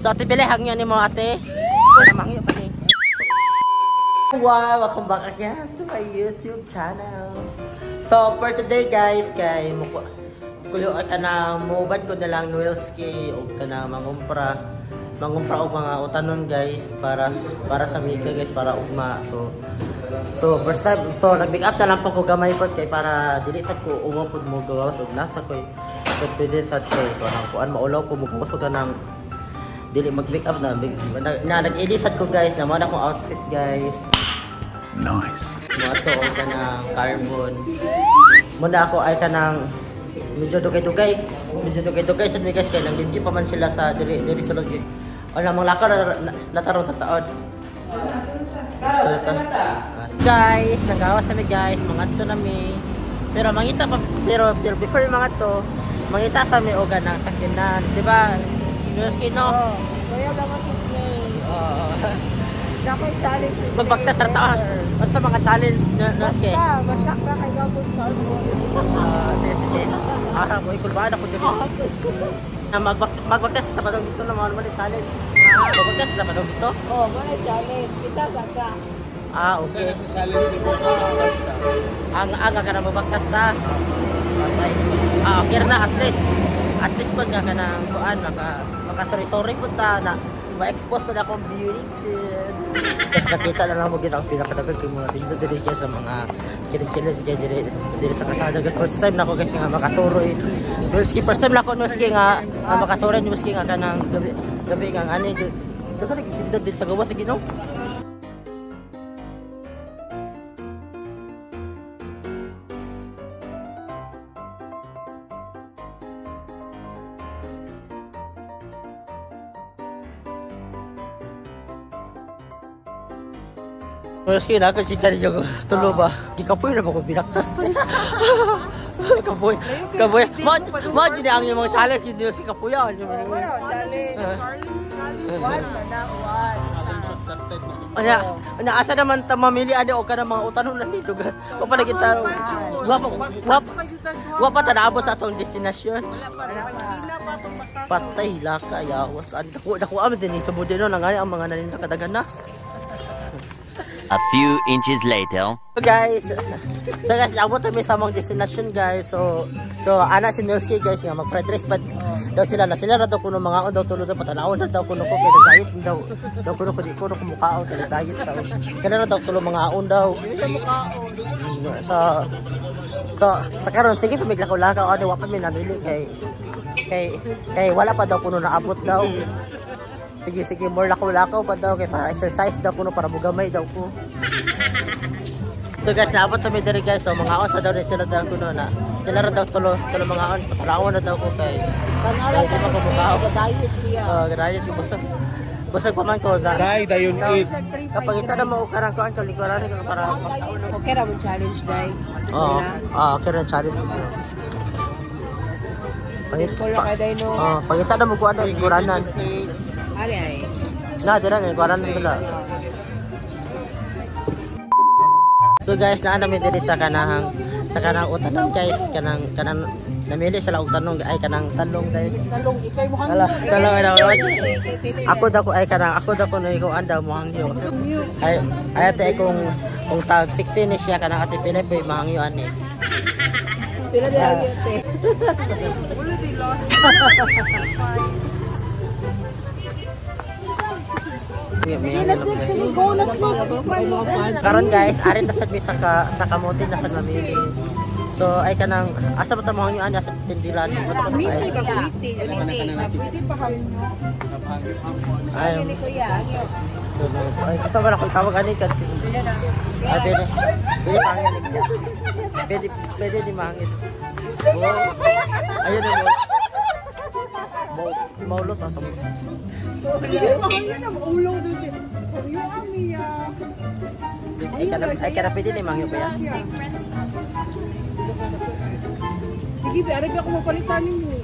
So ate Bele, hangyo ni mo ate. Namangyo pa ni. Wow, welcome back again to my YouTube channel. So for today guys, kay kuyo ka na mubad ko na lang Noelski o ka na mangumpra og mga utanon guys para sa Mika guys, para ugma. So first time, so nag-pick up na lang po ko gamay po kay para dili sad ko uwa pud mo gawas og nasa koy confidence sad ko kanang kuan maulaw ko mo kusog ka nang dili mag-pick up na nag-edit sad ko guys na mo na akong outfit guys. Nice. Mo ato og kanang carbon. Muna ako ay kanang medyo dugay-dugay sa guys kay lang hindi pa man sila sa diri sa log. Wala mang lakar natarong tataod. Guys, nagawas kami guys, mangadto nami. Pero mangita pa pero before mangadto, mangita sa mi og ganang sakyanan, di ba? Noelski no. Kaya naman si Snake. Dapat challenge. Magbaktas ra taon. Basta mga challenge Noelski. Basta, masyak na kay gabon sa sige. Ara mo ikul ba ako dito. Na magbaktas sa padong dito na mga naman challenge. Magbaktas sa padong dito? Oh, mga challenge. Isa sa Okay. Challenge ni Boss basta. Ang aga ka na magbaktas ta. Okay. Okay na at least pag ka nang kuan maka-sorry po ta na ma-expose ko na akong beauty. Tapos nakita na lang mo gina ang pinakadagan ko mga tingnan dili kaya sa mga kilid kaya dili sa kasada. First time na ako guys nga makasuroy. First time na ako Noelski nga makasuroy ni Noelski nga kanang gabi nga ani dito din sa gawas sige no. Noelski na kasi kani yung tulo ba? Gikapoy na ako binaktas pa. Kapoy. Mo gini ang imong challenge yun si kapuya. challenge. Anya asa naman ta mamili ani o kana mga utanon na dito ga. Pa na kita. Wa pa tanabos sa atong destinasyon. Patay laka yawas. Dako am din sa modelo nang ang mga naninda kadagan na. A few inches later. So guys, abot kami sa among destination guys. So ana si Noelski guys nga mag-fried rice but daw sila na daw kuno mga daw tulo daw patanawon na daw kuno ko kay diet daw kuno ko di kuno kumukhaon kay diet daw. Sila daw tulo mga aon daw. Sa karon sige pamiglakaw-lakaw ano wa pa mi namili kay wala pa daw kuno naabot daw. Sige, more lakaw-lakaw pa daw kay para exercise daw kuno para bugamay daw ko. So guys, naabot kami diri guys. So mga aon sa daw sila daw kuno na. Sila ra daw tulo mga aon patalawon na daw ko kay. Tanawa sa mga diet siya. Diet ko busag pa man ko na. Dayon eat. Kapag ita na mo karang kuan ka likuran ka para okay ra mo challenge dai. Okay ra challenge. Pagita ka dai no. Pagita na mo kuan na liguranan. Ay. Na dira nga kuan na dila. So guys, naa namin diri sa kanang utanon guys, kanang namili sila og tanong ay kanang talong guys. Talong ikay mo hangyo. Talong daw. Ako daw ko no ikaw anda mo hangyo. Ay ate kung tag 16 ni siya kanang ate Pilip ay mahangyo ani. Pila di hangyo te. Ulo di lost. Karon guys, ari ta sad mi sa kamote na sad mamili. So ay kanang asa ba ta mo hangyo ani sa tindilan. Miti ka miti. Miti pa hangyo. Ay ni kuya hangyo. So ay kasi wala ko tawag ani ka. Ay pwede di mangit. Ayun na mo. Maulot pa mo. Hindi mo hangyo na ulo doon. Hangyo ami ya. Ay kana pwede ni mangyo pa ya. Sige, ari ba ako mapalitan ninyo.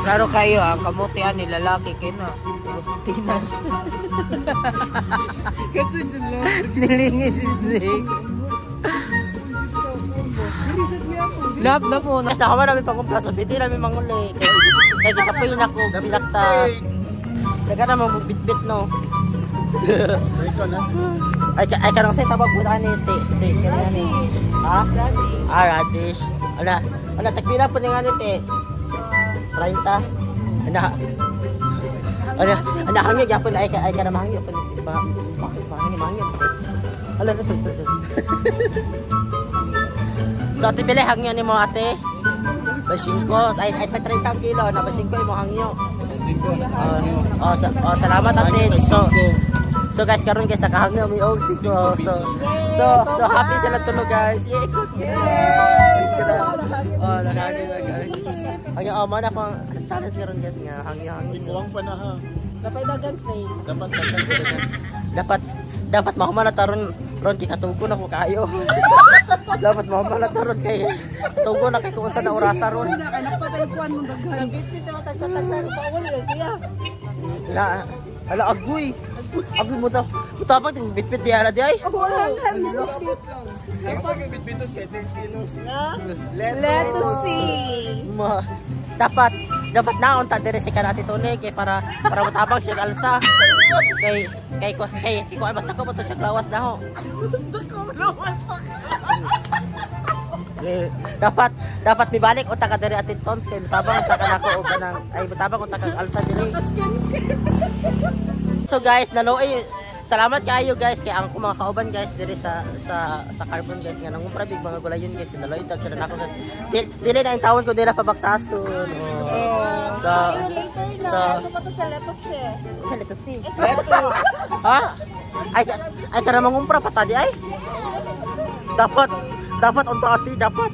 Klaro kayo ang kamutian ni lalaki kina. Tinan. Kato dyan lang. Nilingis si Snake. Nap na po. Nasa kama namin pang kumplaso. Biti namin manguli. Kay kapoy na ko bilak sa daga na mo bitbit no. Ay karang say tabag buta ni te kaya ni. Ha? Radish. Ala takpila po ni nga ni te. 30. Ana hangyo gyapon ay ka na mahangyo pa mahangyo. Ala na to. So ate bili hangyo ni mo ate. Basingko ay 30 kilo na basingko mo hangyo. Salamat ate. So guys karon guys nakahangyo mi og siko. So happy sila tulog guys. Nakahangyo na guys. Ang mana pang challenge karon guys nga hangyo. Ikuwang pa na ha. Dapat dagan snake. Dapat mahuma na taron ron kay katugo na ko kayo. Dapat mahuma na taron kay katugo na kay kung sa na orasa ron. Kay napatay kuan mo daghan. Nagbitit naman tagsa pa wala siya. Ala agoy mo ta. Utapang bitbit diara di ay. Bitbitot kay 10 kilos nga. Let's see. Dapat naon ta dire si kanati tone kay para matabang siya alsa. Kay ko ay basta ko betul siya lawas na ho. Dapat mibalik o taka dire atin tons kay matabang ta kanako og kanang ay matabang o taka alsa dire. So guys, naloy salamat kayo guys kay ang mga kauban guys dire sa carbon guys nga nangumpra big mga gulayon guys naloy tag sa nako dili na ang tawon ko dira pabaktason. So sa lettuce eh. Sa lettuce. Ha? Ay kana mangumpra pa tadi ay. Dapat unta ati dapat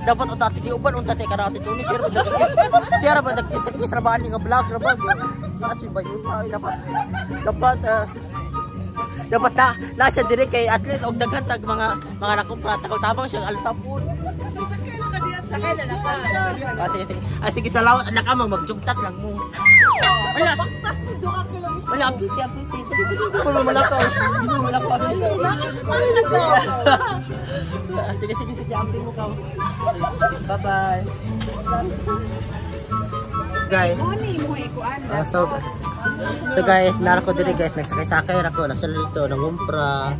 unta ati uban unta sa kana ati tuni sir ba nagkisik sa baan nga vlog ra ba achi ba yun ay dapat na siya dire kay at least og daghan tag mga nakumpra tabang siya alsapon sakay na lang pa sige sa lawa anak ka magjugtat lang mo wala baktas mo do ka lang wala apiti kuno malakaw sige amping mo ka bye bye guys so guys nara ko diri guys nagsakay-sakay ra ko nasa dito nangumpra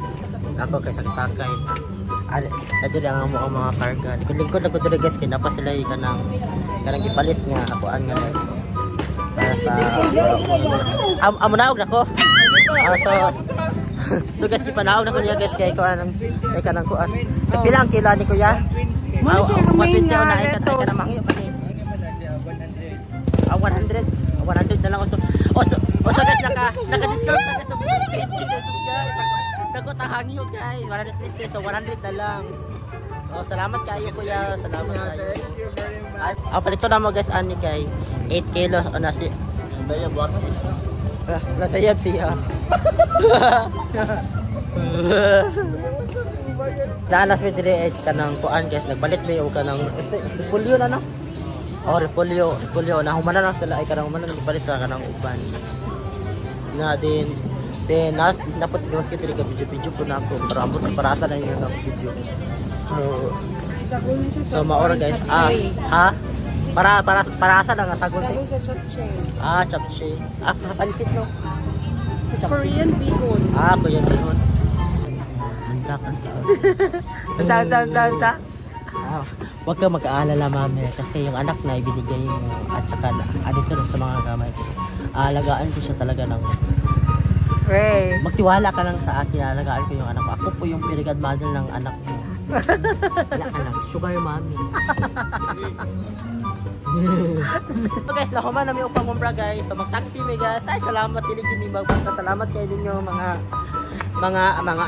ako kay sakay-sakay diri ang mga karga lingkod ako diri guys kay napa sila kanang gipalit nga ako an nga para sa amunaog nako so guys gipanaog nako niya guys kay kanang kuan pilang kilo ni kuya mo siya humain nga ay kanang mangyo pa ni 100 na lang so guys naka-discount na guys. 20 pesos guys. Takot hangyo guys. 120 so 100 na lang. Salamat kayo kuya. Salamat kayo. Thank you very much. Palito na mo guys ani kay 8 kilos o nasi. Daya buwak. Natayab siya. Naalas mo dire kanang kuan guys. Nagbalit mo yung kanang repolyo na no? Repolyo na humana na sila ay kanang humana nagpalit sa kanang uban na din dapat gawas kita di video pun aku berambut perasa na yung video so maura guys para asa na nga tagol chapche sa pansit no Korean bihon. Korean bihon sa huwag ka mag-aalala mami kasi yung anak na ibinigay mo at saka adito na sa mga gamay ko. Alagaan ko siya talaga ng magtiwala ka lang sa akin, alagaan ko yung anak ko. Ako po yung pirigad mother ng anak mo. Wala ka lang, sugar mommy. So guys, lahuman namin upang umbra guys. So mag-taxi mi guys. Ay salamat din ni magbanta. Salamat kayo din yung mga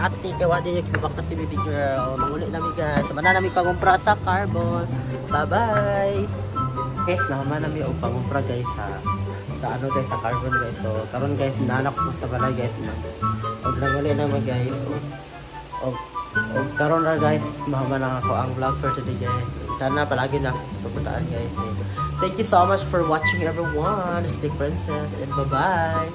ate kawa din yung kibakta si baby girl. Manguli namin guys. Mana namin pangumpra sa carbon. Bye bye. Guys, lahuman namin upang umbra guys sa ano guys sa carbon guys. So karon guys nanak ko sa balay guys na. Og nanguli naman guys. Og karon ra guys, mahaba na ako ang vlog for today guys. Sana palagi na tututaan guys. Thank you so much for watching everyone. Stick Princess and bye-bye.